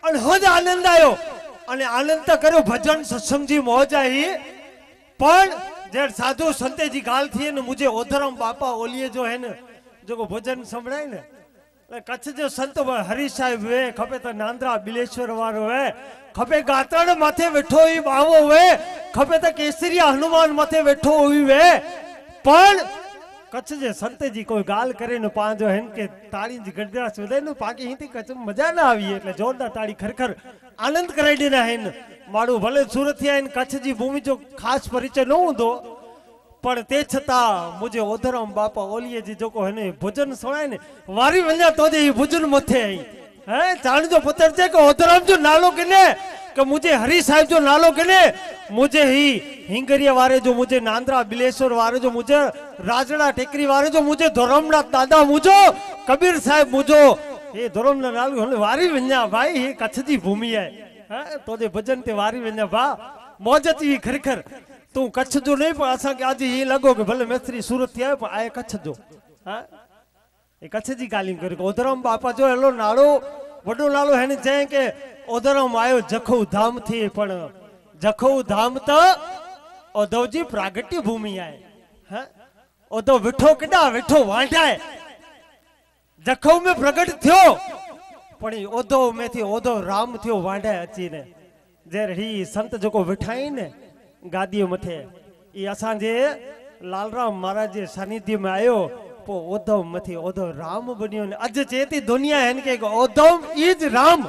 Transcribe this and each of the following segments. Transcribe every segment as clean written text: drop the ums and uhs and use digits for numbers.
અને હજ આનંદ આવ્યો અને આનંદ તો કર્યો ભજન સત્સંગજી મોજ આવી પણ જે સાધु संते जी गाल थी ने मुझे ओधरम बापा ओलिए जो है न जो भजन संभळाय ने कच्छ जो संत हरी साहिब वे खपे तो नांद्रा बिलेश्वर वारो है खपे गातण माथे वेठो ही बावो वे खपे तो केसरिया हनुमान माथे वेठो हुई वे पण कच्छ जे संत जी कोई गाल करे न पांजो है के ताड़ी जी गड्डा सुदे न पाकी हिती कच्छ मजा ना आवी એટલે જોરદાર તાળી ખરખર આનંદ કરાઈ દેના હે મારું ભલે સુરત થી આઈને કચ્છ जी भूमि जो खास परिचय न हुंदो पण ते छता मुझे ओधरम बापा ओलिए जी जो को है ने भजन सुनाए ने वारी वन्या तो जे भजन मथे आई है जान जो पुत्र छे के ओधरम जो नालो कने कि मुझे हरी साहिब जो नालो कने मुझे ही हिंगरिया वारे जो मुझे नांद्रा बिलेश्वर वारे जो मुझे राजड़ा टेकरी वारे जो मुझे धोरमनाथ दादा मुझो कबीर साहिब मुझो ये धोरमना नालो वारी वन्या भाई ये कच्छ जी भूमि है तो जे भजन ते वारी वन्या बा मौज थी खरखर तू कच्छ जो नहीं पर असा के आज ये लगो कि भले मेस्त्री सूरत थी आए पर आए कच्छ जो हां ये कच्छ जी गाली कर ओधरम बापा जो हेलो नालो वडो नालो है ने जे के ओधरम आयो जखौ धाम थी पण जखौ धाम तो ओधव जी प्रागट्य भूमि आए हां ओधव विठो केडा विठो वांढाए जखौ में प्रगट थियो पण ओधव में थी ओधव राम थियो वांढाए अची ने जे रही संत जो को विठाई ने गादियों मथे ये असा जे लालराम महाराज जे सानिध्य में आयो पो ओधव मथे ओधव राम बनियो ने अज चेती दुनिया है के ओधव इज राम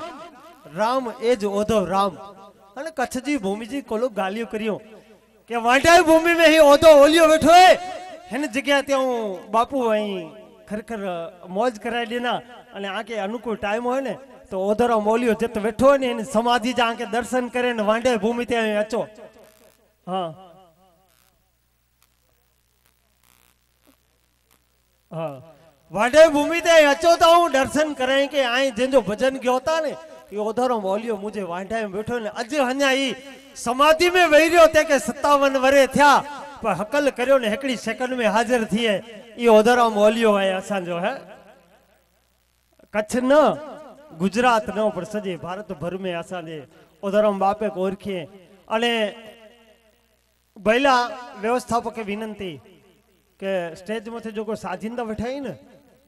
राम इज ओधव राम अने कच्छ जी भूमि जी कोलो गालियो करियो के वांढाई भूमि में ही ओधव ओलियो बैठो है हेन जगह ते बापू आई खरखर मौज कराई देना अने आके अनुकूल टाइम होय ने तो ओधरम ओलियो जत बैठो ने समाधि जा के दर्शन करे ने वांढाई भूमि ते अचो हाँ हाँ वाढे भूमि ते अचो तो हूँ दर्शन करें के आई जिन भजन गयो था ने ये ओधरम ओलियो मुझे वांढे में बैठो ने अज हन्या ई समाधि में वही रहो थे के 57 वरे थया पर हकल करियो ने एकड़ी सेकंड में हाजिर थी है ये ओधरम ओलियो है असा जो है कच्छ न गुजरात न पर सजे भारत भर में असा जे ओधरम बापे को ओरखिए अने पहला व्यवस्थापक विनंती के स्टेज में जो को साजिंदा बैठाई ने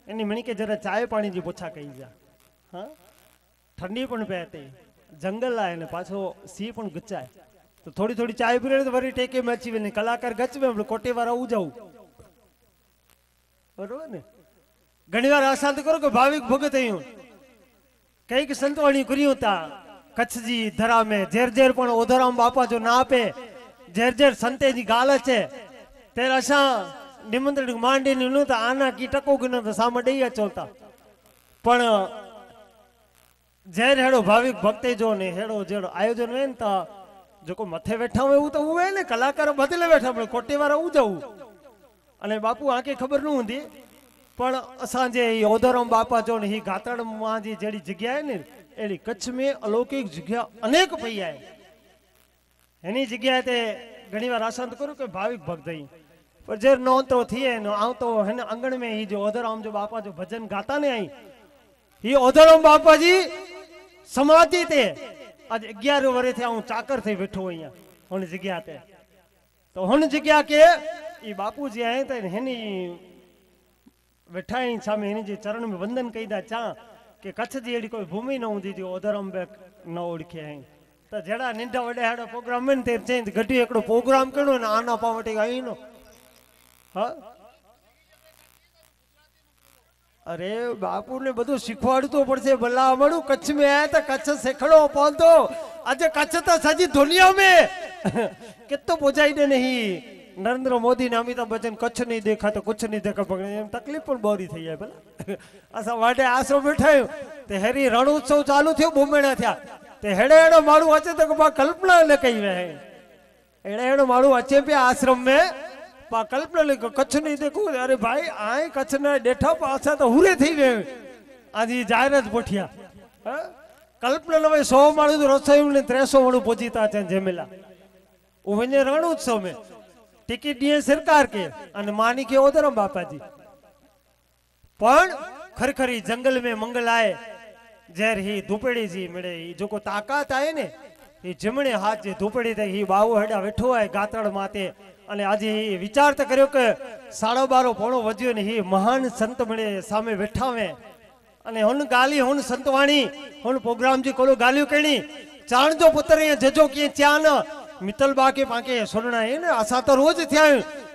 एनी मणी के जरा चाय पानी जी पोछा कही जा हाँ ठंडी पण पहते जंगल आए ने पाछो सी पण गचाए तो थोड़ी थोड़ी चाय पी तो वरी टेके में अची वे कलाकार गच में कोटे वारा उ जाऊ बरोबर ने घणी बार अशांत करो के भाविक भगत हयूं कई के संतवाणी करियो ता कच्छ जी धरा में जेर जेर पण ओधरम बापा जो ना पे जेर जेर संते जी गाल छे तेरे असा निमंत्रण मांडी नु तो आना की टको गिनो तो सामे दई अचोता पण जेर हेड़ो भाविक भक्ते जो ने हेड़ो जेड़ो आयोजन है ता जो मथे बैठा हुए वो तो हुए ने कलाकार बदले बैठा पण कोटे वारा उ जाऊ अने बापू आके खबर न हुंदी पण असा जे ओधरम बापा जो ने ही गातड़ मां जी जेड़ी जगह है ने एड़ी कच्छ में अलौकिक जगह अनेक पई है एनी जगह ते घणी बार आशांत करो के भाविक भक्त ही पर जे नो तो थिए नो आव तो है अंगण में ही जो ओधरम जो बापा जो भजन गाता ने आई ही ओधरम बापा जी समाधि ते आज 11 वर्ष थे हूँ चाकर थे बैठो अहियां हुन जगह ते तो हुन जगह के ई बापू जी आए तो हेनी बैठा ही सामे हेनी जे चरण में वंदन कईदा चा के कच्छ जी एड़ी कोई भूमि न हुंदी जो ओधरम बे न ओळखे हैं तो जड़ा निंदा वडे हाडो प्रोग्राम में ते चेंज घटी एकड़ो प्रोग्राम करो ने आना पावटे आई नो हाँ अरे बापू ने बधु शिखवाड़तो पड़से भला मणु कच्छ में आया तो कच्छ सेखड़ो पौंतो आज कच्छ तो सजी दुनिया में कितो पहुंचाई दे नहीं नरेंद्र मोदी ने अमिताभ बच्चन कच्छ नहीं देखा तो कुछ नहीं देखा तकलीफ पण बोरी थी है भला असा वाडे आसरो बैठा ते हेरी रण उत्सव चालू थयो बोमेणा थया ते हेड़े हेड़ो माणू अचे तो पा कल्पना न कई वे हेड़े हेड़ो माणू अचे पे आश्रम में पा कल्पना ले कच्छ नहीं देखो अरे भाई आए कच्छ ने डेठा पासा तो हुरे थी वे आज जाहिरात पोठिया कल्पना ले 100 माणू तो रसोई में 300 माणू पहुंचीता चे जेमेला उवने रण उत्सव में टिकट दिए सरकार के अने मानी के ओधरम बापा जी पण खरखरी जंगल में मंगल आए जर ही धूपड़ी जी मिले ही जो को ताकत आए ने ये जमणे हाथ जे धूपड़ी थे ही बावो हेडा वेठो है गातड़ माते अने आज ही विचार तो कर्यो के 12:30 पोणो वज्यो ने ही महान संत मिले सामे वेठा में अने हुन गाली हुन संतवाणी हुन प्रोग्राम जी कोलो गालियो केणी चाण जो पुत्र ये जजो के च्या न मित्तल बाके पाके सुनना है ने असा तो रोज थया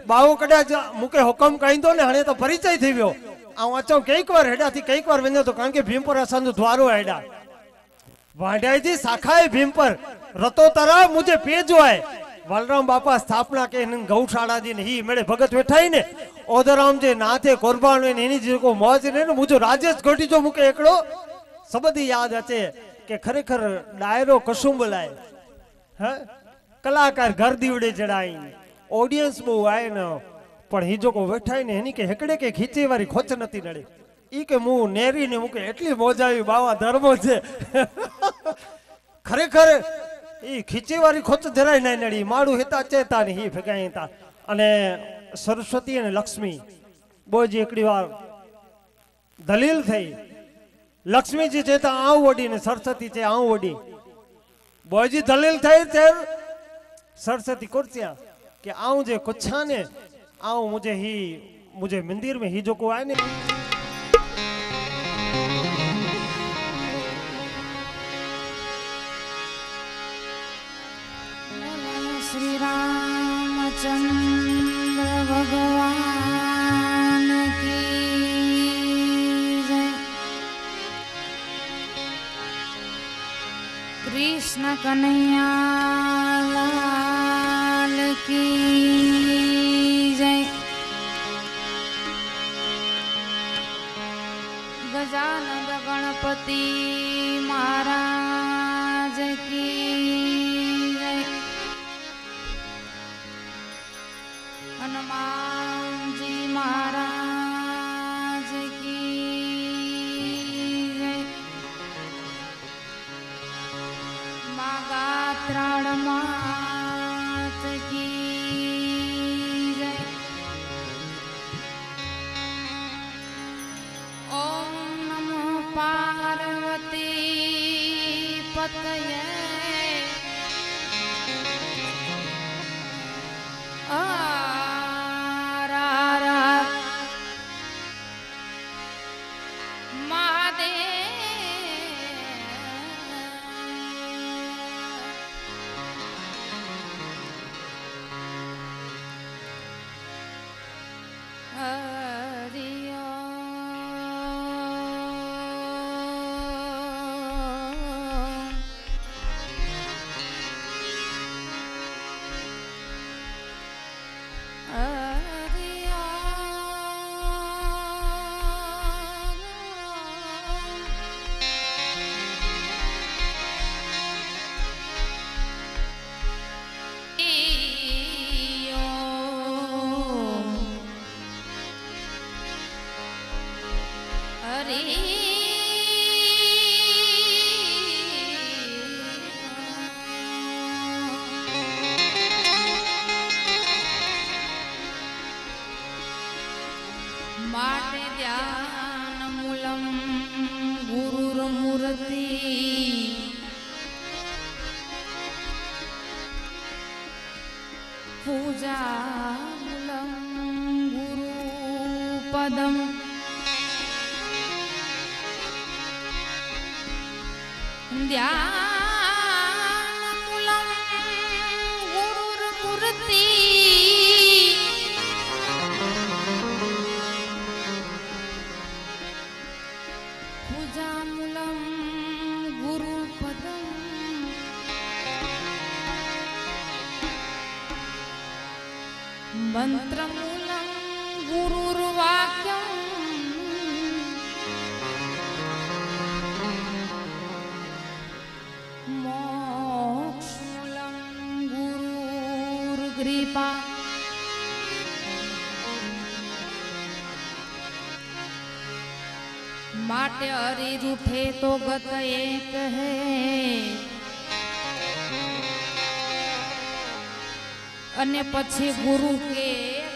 बावो कड्या मुके हुकम कहिंदो ने हणे तो परिचय थी वियो आ अचो कईक बार हेडा थी कईक बार वेंदो तो कारण के भीमपुर असन जो द्वारो हेडा वांडाई जी शाखाए भीमपुर रतो तरा मुझे पेजो है वालराम बापा स्थापना के गौशाला जी ने ही मेरे भगत बैठाई ने ओदराम जे नाथे कुर्बान ने एनी जी को मौज ने मुझो राजेश घोटी जो मुके एकड़ो सबद याद अचे के खरेखर डायरो कसुंब लाए हां कलाकार घर दीवड़े जड़ाई ऑडियंस बो आए न पण ही जो को बैठाई ने एनी के हेकड़े के खींची वारी खोच नती नड़े ई के मु नेरी ने मुके एटली मौज आई बावा धर्मो छे खरेखर ई खींची वारी खोच जराय नहीं नड़ी माड़ू हेता चेता ने ही फेगाईता अने सरस्वती अने लक्ष्मी बोजी एकड़ी वार दलील थई लक्ष्मी जी चेता आऊ वडी ने सरस्वती चे आऊ वडी बोजी दलील थई तेर सरस्वती कुर्सिया के आऊ जे कुछा ने आऊ मुझे मंदिर में ही जो को आए ने श्री रामचंद्र भगवान की जय। कृष्ण कन्हैया लाल की जय। गजानन गणपति महाराज की जय। हनुमान जी महाराज की जय। माँ गात्राण मात की जय। ओम नमो पार्वती पतये माटे ध्यान मूलम गुरुर्मूर्ति पूजा मूलम गुरुपदम ध्यान मूलम गुरुर्मूर्ति पूजामूलम गुरुपदम मंत्रमूलम गुरुर्वाक्यम मोक्षमूलम गुरुर्कृपा माटे हरि रूठे तो गत एक है अने पछी गुरु के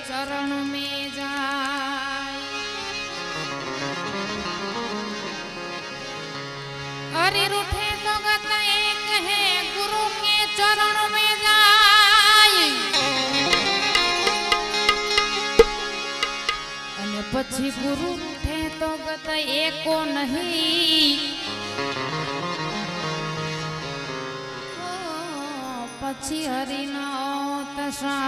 चरण में जाए हरि रूठे तो गत एक है गुरु के चरण में जाय अने पछी गुरु रूठे तो गत एको नहीं पछी हरि ना तसाय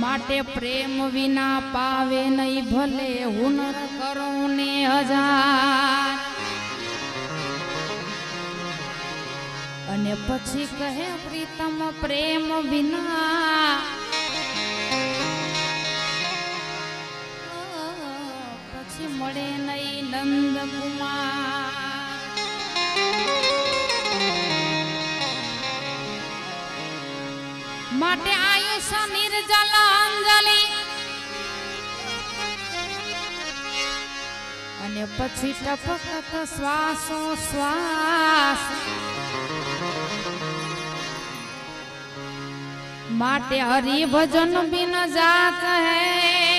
माटे प्रेम विना पावे नहीं भले हुनर करो ने हजार अने पछी कहे प्रीतम प्रेम विना पछी मळे नहीं नंद कुमार माटे आयुष निर्जल अंजलि अने पछी टपकत श्वासो श्वास माटे हरि भजन बिन जात है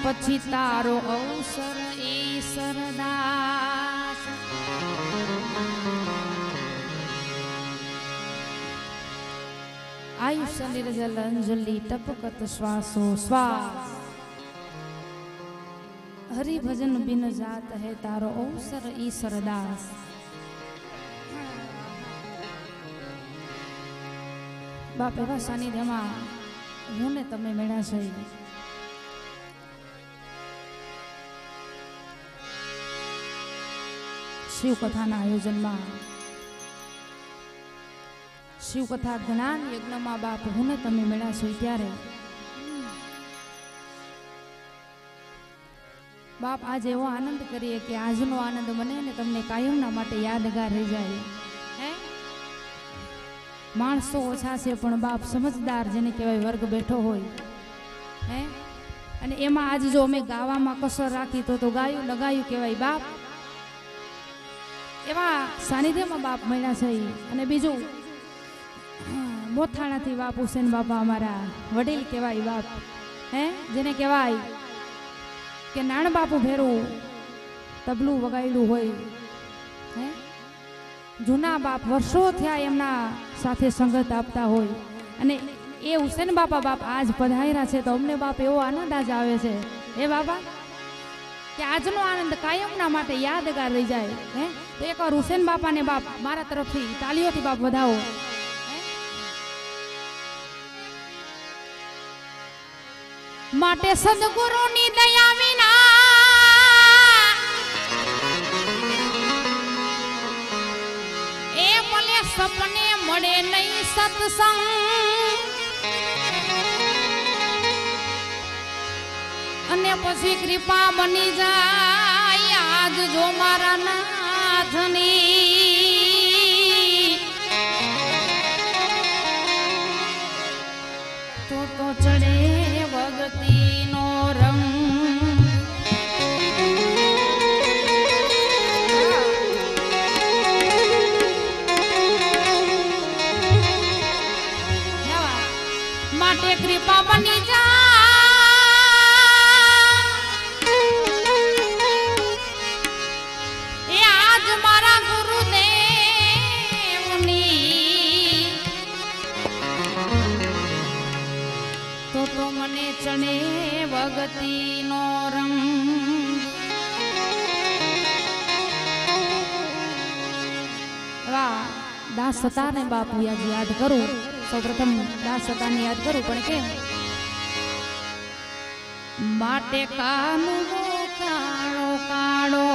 पछी तारो अवसर ईश्वर दास आयुष निर्जल अंजलि टपकत श्वासो श्वास हरि भजन बिन जात है तारो अवसर ईश्वर दास बाप एवा सानिध्यमा हूँ ने तमे मेळा छे शिव कथा आयोजन में शिव कथा ज्ञान यज्ञ में बाप हूँ ने तमे मेळा छो त्यारे बाप आज एवो आनंद करिए कि आजनो आनंद मने ने तमने कायमना माटे यादगार रही जाए है माणसो ओछा छे पण बाप समझदार जेने कहेवाय वर्ग बैठो होय है अने एमां आज जो अमे गावामां कसर राखी तो गाયું लगाયું कहेवाय बाप एवा सानिध्य में बाप मळ्या छे अने बीजू मोथाणा थी बाप हुसैन बापा अमारा वडील कहेवाय बाप है जेने कहेवाय के नाण बापू भेरू तबलू वगाड़ू होय है जूना बाप वर्षो थया एमना साथे संगत आपता होय अने ए हुसैन बापा बाप आज पधार्या छे तो अमने बाप एवो आनंद आज आवे छे हे बाबा कि आजनो आनंद कायमना माटे यादगार रही जाए है तो एक बार हुसैन बापा ने बाप मारा तरफथी तालीओथी बाप वधावो माटे सद्गुरुनी दया विना ए भले सपने मळे नहीं सत्संग अने पछी कृपा बनी जाय आज जो मारा नाथनी तो चढ़े भगती नो रंग माटे कृपा बनी जा आज मारा गुरुदेव ભક્તિ નો રંગ વાહ દાસ સતાને બાપુ યાદ કરું સૌપ્રથમ દાસ સતાને યાદ કરું પણ કેમ માટે કાનો કાળો કાળો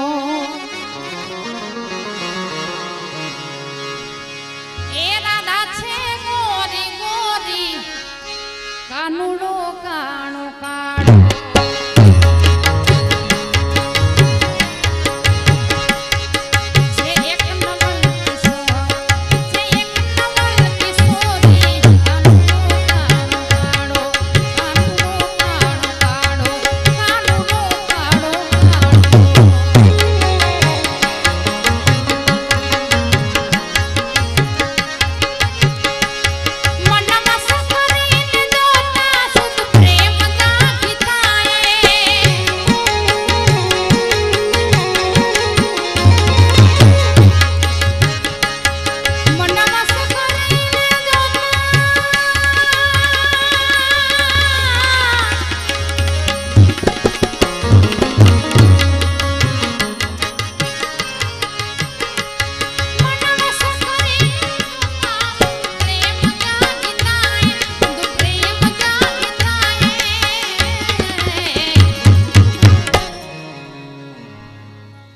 એ રાધા છે ગોરી ગોરી કાનુડો કાણો કાળો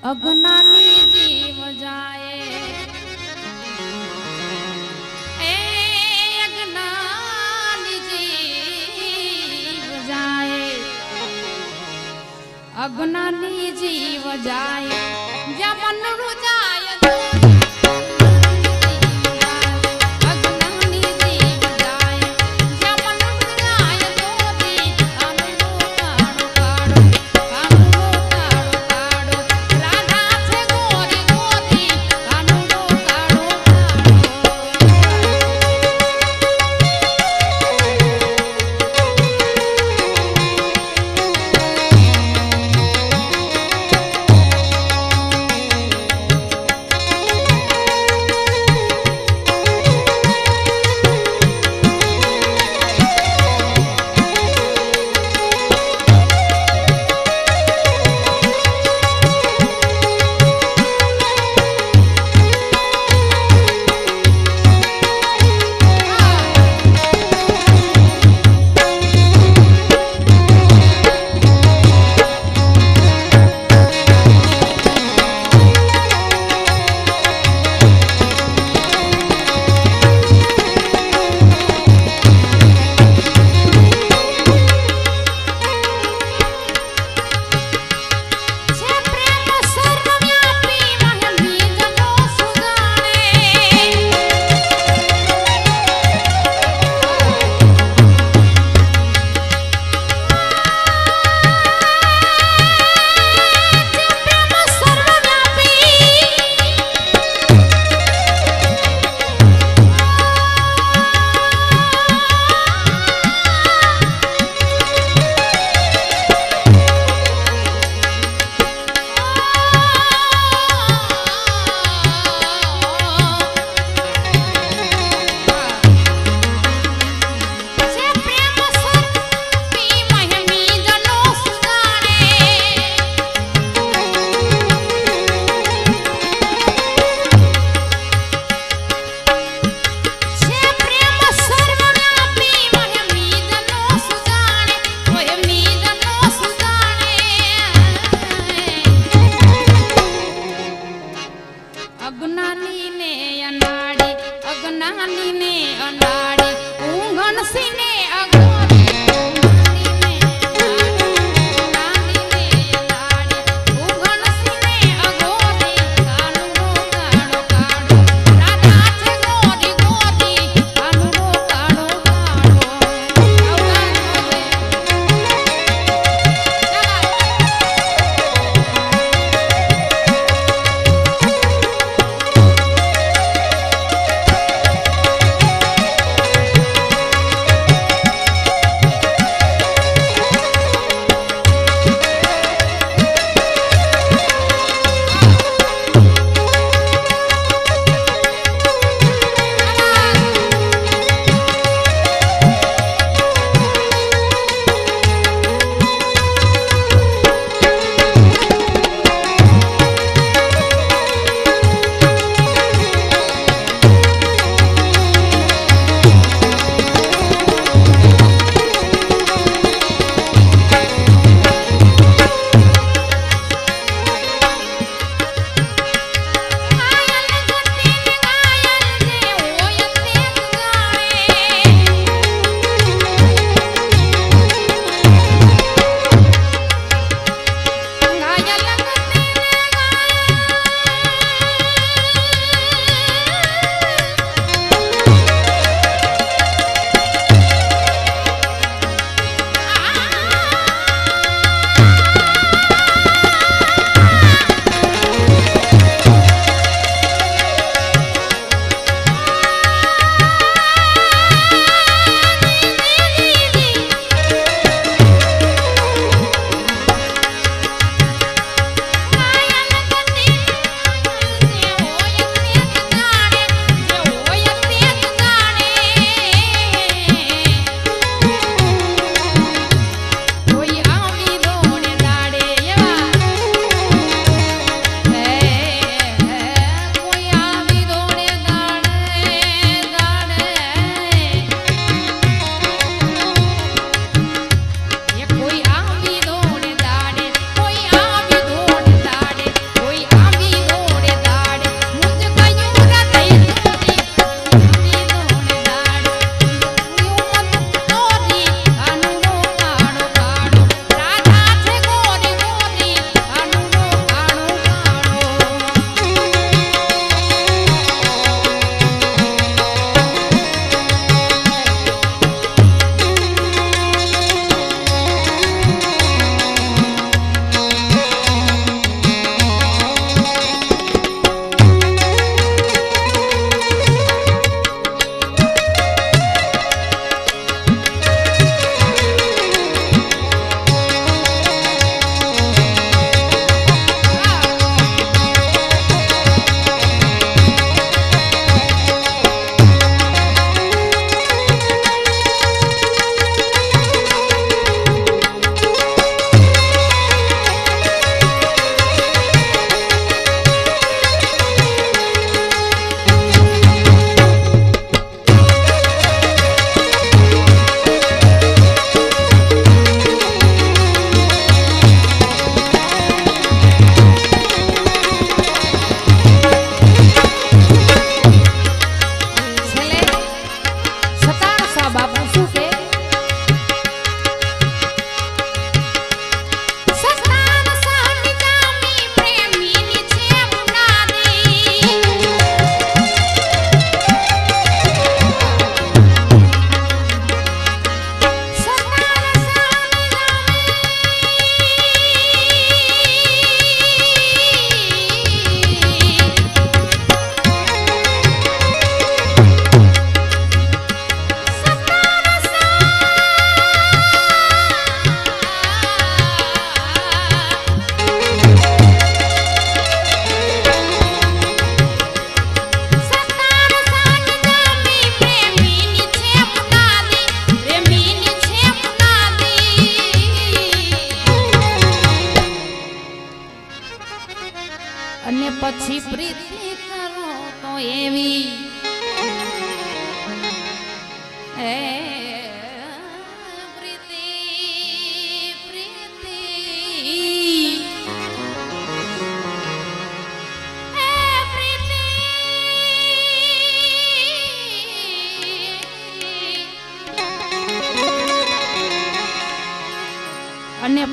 अगनानी जीव जाए अगनानी जीव जाए अगनानी जीव जाए जमन रुजाए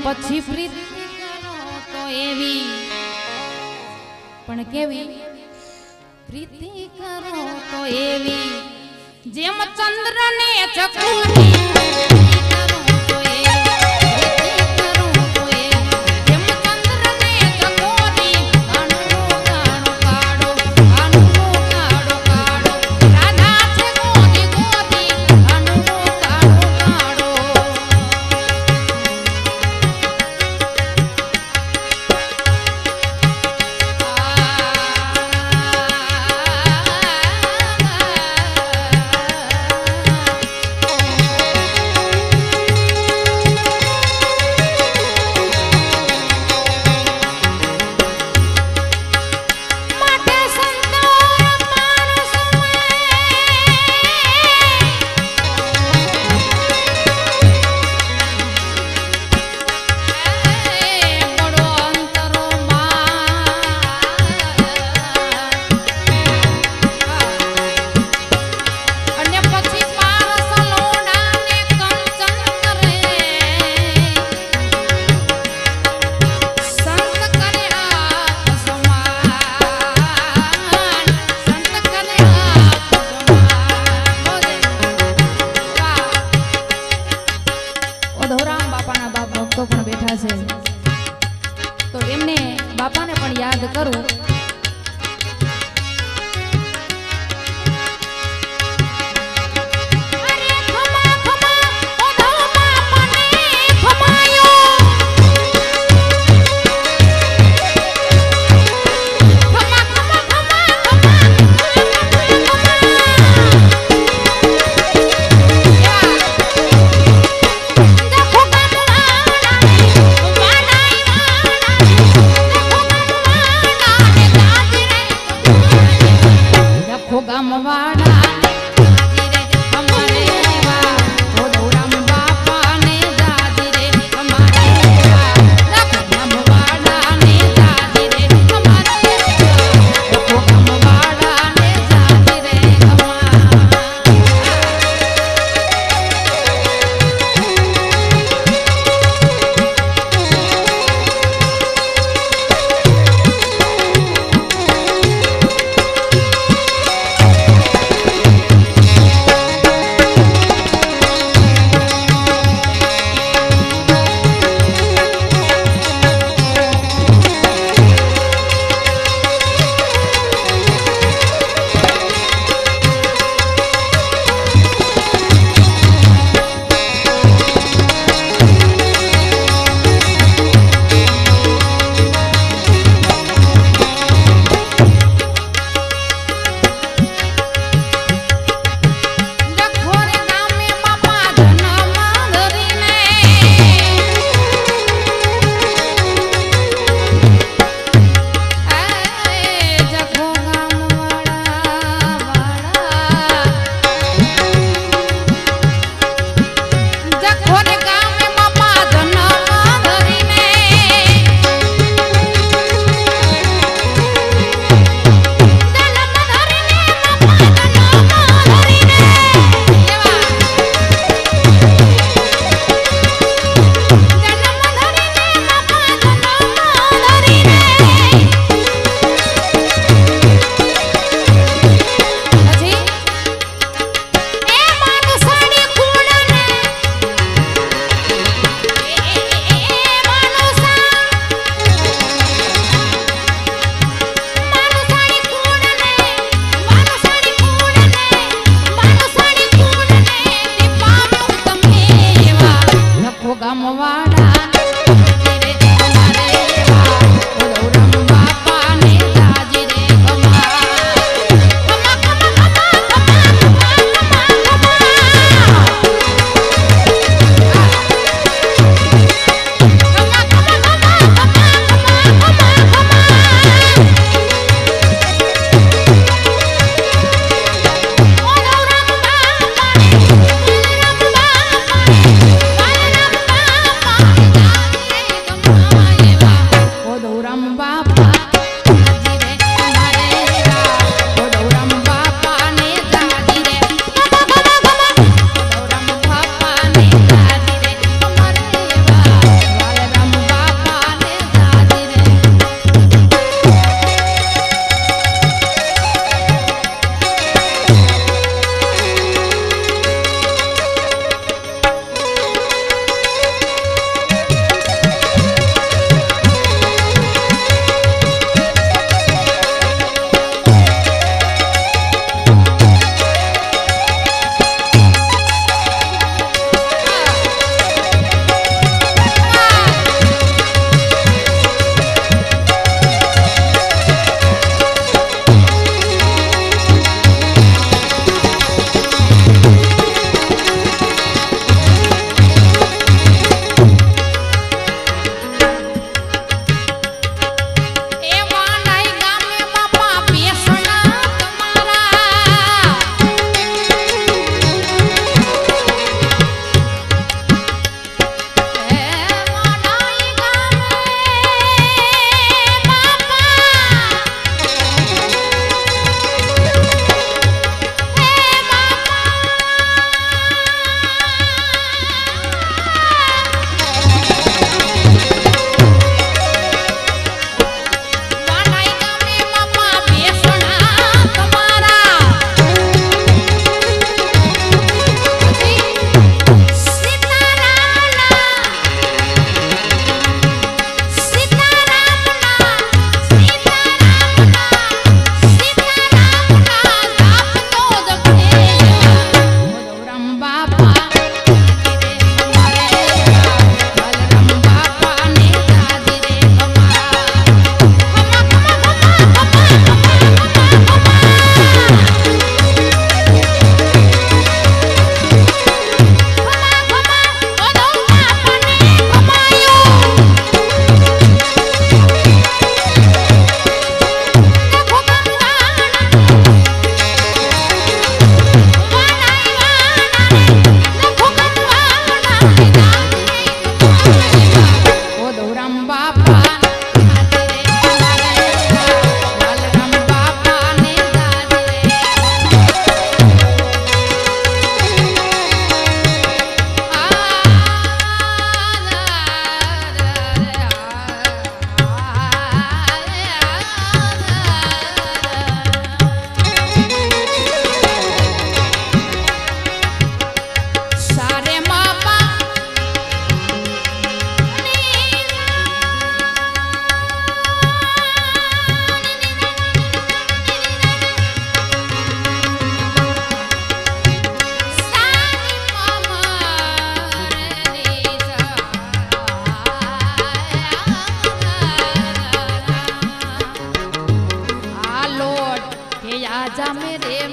પછી પ્રીતિ કરો તો એવી પણ કેવી પ્રીતિ કરો તો એવી જેમ ચંદ્ર ને ચકોરી તો એમને બાપાને પણ યાદ કરું.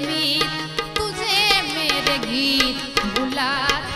अमित तुझे मेरे गीत बुलाते